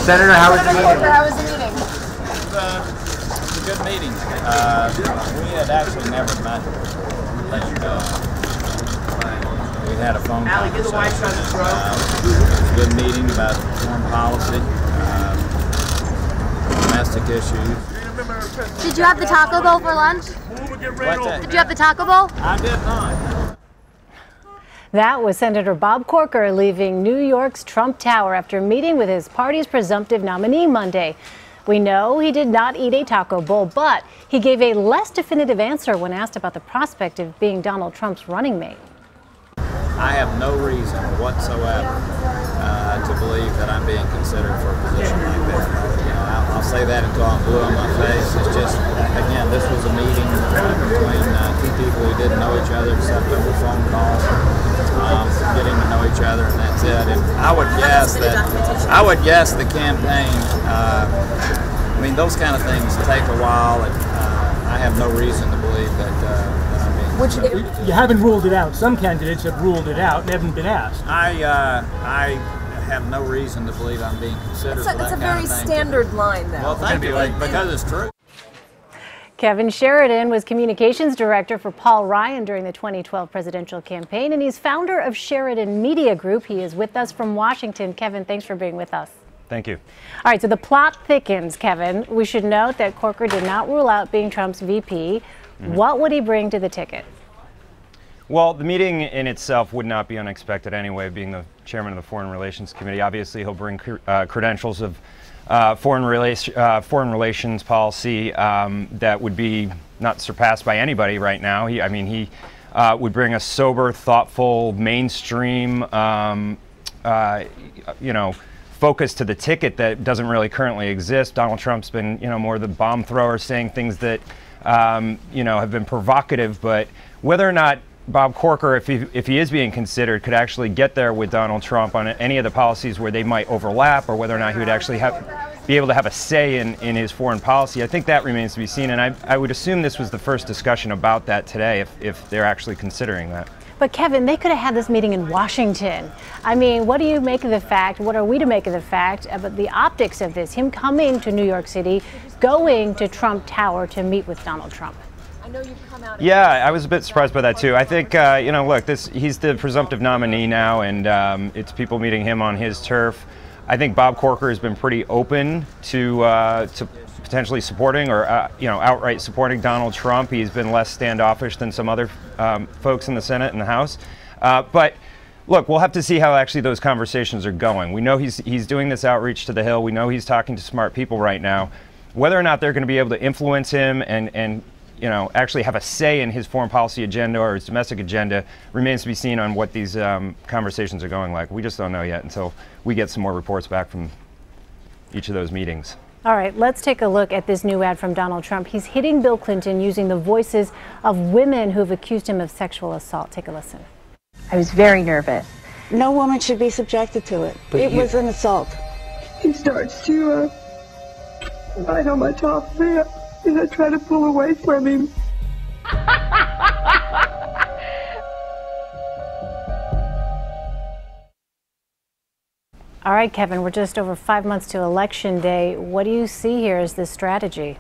Senator, how was the meeting? How was the meeting? It was a good meeting. We had actually never met. We had a phone conversation. It was a good meeting about foreign policy, domestic issues. Did you have the Taco Bowl for lunch? What's that? Did you have the Taco Bowl? I did not. That was Senator Bob Corker leaving New York's Trump Tower after meeting with his party's presumptive nominee Monday. We know he did not eat a taco bowl, but he gave a less definitive answer when asked about the prospect of being Donald Trump's running mate. I have no reason whatsoever to believe that I'm being considered for a position like that. You know, I'll say that until I'm blue on my face. It's just, again, this was a meeting between two people who didn't know each other except over phone calls, getting to know each other, and that's it. And I would guess the campaign. I mean, those kind of things take a while, and I have no reason to believe that I'm being. You haven't ruled it out. Some candidates have ruled it out and haven't been asked. I have no reason to believe I'm being considered for that kind of thing. It's a very standard line, though. Well, thank you, because it's true. Kevin Sheridan was communications director for Paul Ryan during the 2012 presidential campaign, and he's founder of Sheridan Media Group. He is with us from Washington. Kevin, thanks for being with us. Thank you. All right, so the plot thickens, Kevin. We should note that Corker did not rule out being Trump's VP. What would he bring to the ticket? Well, the meeting in itself would not be unexpected anyway, being the chairman of the Foreign Relations Committee. Obviously, he'll bring credentials of foreign relations policy that would be not surpassed by anybody right now. He would bring a sober, thoughtful, mainstream, focus to the ticket that doesn't really currently exist. Donald Trump's been, more the bomb thrower, saying things that, have been provocative. But whether or not Bob Corker, if he is being considered, could actually get there with Donald Trump on any of the policies where they might overlap, or whether or not he would actually be able to have a say in his foreign policy, I think that remains to be seen. And I would assume this was the first discussion about that today, if they're actually considering that. But Kevin, they could have had this meeting in Washington. I mean, what do you make of the fact, what are we to make of the fact about the optics of this, him coming to New York City, going to Trump Tower to meet with Donald Trump? I know you've come out. Yeah, I was a bit surprised by that too. I think, look, he's the presumptive nominee now, and it's people meeting him on his turf. I think Bob Corker has been pretty open to potentially supporting or outright supporting Donald Trump. He's been less standoffish than some other folks in the Senate and the House. But look, we'll have to see how actually those conversations are going. We know he's doing this outreach to the Hill. We know he's talking to smart people right now. Whether or not they're going to be able to influence him and actually have a say in his foreign policy agenda or his domestic agenda remains to be seen on what these conversations are going like. We just don't know yet until we get some more reports back from each of those meetings. All right, let's take a look at this new ad from Donald Trump. He's hitting Bill Clinton using the voices of women who have accused him of sexual assault. Take a listen. I was very nervous. No woman should be subjected to it. It was an assault. He starts to bite on my top lip, and I try to pull away from him. All right, Kevin, we're just over 5 months to Election Day. What do you see here as this strategy?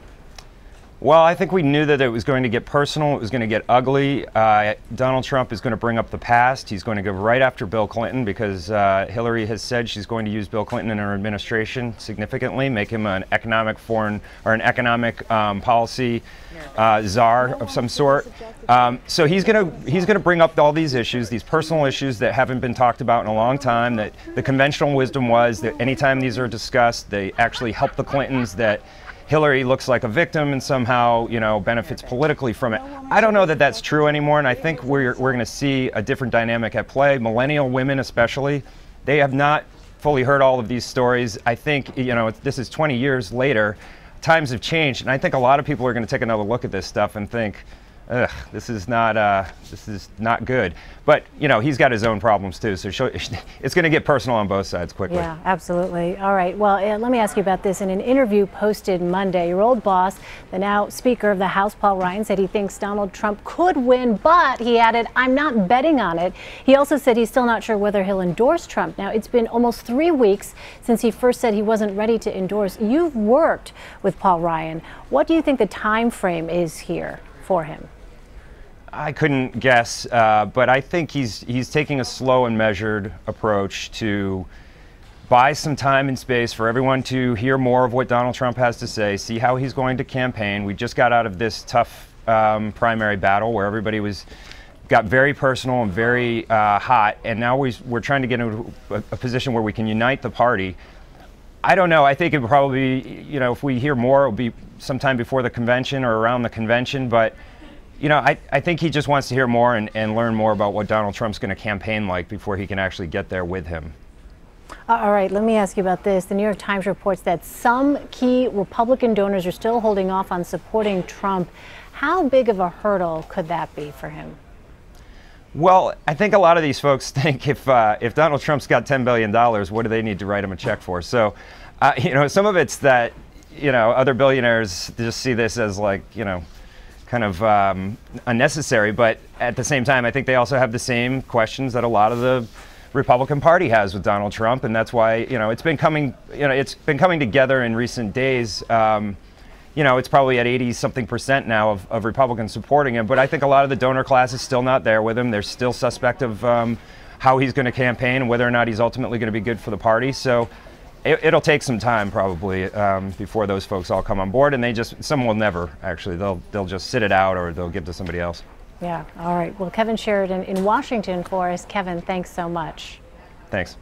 Well, I think we knew that it was going to get personal. It was going to get ugly. Donald Trump is going to bring up the past. He's going to go right after Bill Clinton because Hillary has said she's going to use Bill Clinton in her administration significantly, make him an economic policy czar of some sort. So he's going to bring up all these issues, these personal issues that haven't been talked about in a long time. That the conventional wisdom was that anytime these are discussed, they actually help the Clintons. That Hillary looks like a victim and somehow, benefits politically from it. I don't know that that's true anymore, and I think we're going to see a different dynamic at play. Millennial women especially, they have not fully heard all of these stories. I think, this is 20 years later. Times have changed, and I think a lot of people are going to take another look at this stuff and think, ugh, this is not good. But you know, he's got his own problems too, so it's going to get personal on both sides quickly. Yeah, absolutely. All right. Well, let me ask you about this. In an interview posted Monday, your old boss, the now Speaker of the House, Paul Ryan, said he thinks Donald Trump could win, but he added, "I'm not betting on it." He also said he's still not sure whether he'll endorse Trump. Now, it's been almost 3 weeks since he first said he wasn't ready to endorse. You've worked with Paul Ryan. What do you think the time frame is here for him? I couldn't guess, but I think he's taking a slow and measured approach to buy some time and space for everyone to hear more of what Donald Trump has to say, see how he's going to campaign. We just got out of this tough primary battle where everybody got very personal and very hot, and now we're trying to get into a position where we can unite the party. I don't know. I think it would probably be, you know, if we hear more, it'll be sometime before the convention or around the convention, but you know, I think he just wants to hear more and learn more about what Donald Trump's going to campaign like before he can actually get there with him. All right, let me ask you about this. The New York Times reports that some key Republican donors are still holding off on supporting Trump. How big of a hurdle could that be for him? Well, I think a lot of these folks think if Donald Trump's got $10 billion, what do they need to write him a check for? So, you know, some of it's that, you know, other billionaires just see this as like, you know, kind of unnecessary, but at the same time, I think they also have the same questions that a lot of the Republican Party has with Donald Trump, and that's why, you know, it's been coming together in recent days. You know, it's probably at 80-something% now of Republicans supporting him, but I think a lot of the donor class is still not there with him. They're still suspect of how he's going to campaign and whether or not he's ultimately going to be good for the party. So it'll take some time probably before those folks all come on board, and some will never actually. They'll just sit it out or they'll give to somebody else. Yeah. All right. Well, Kevin Sheridan in Washington for us. Kevin, thanks so much. Thanks.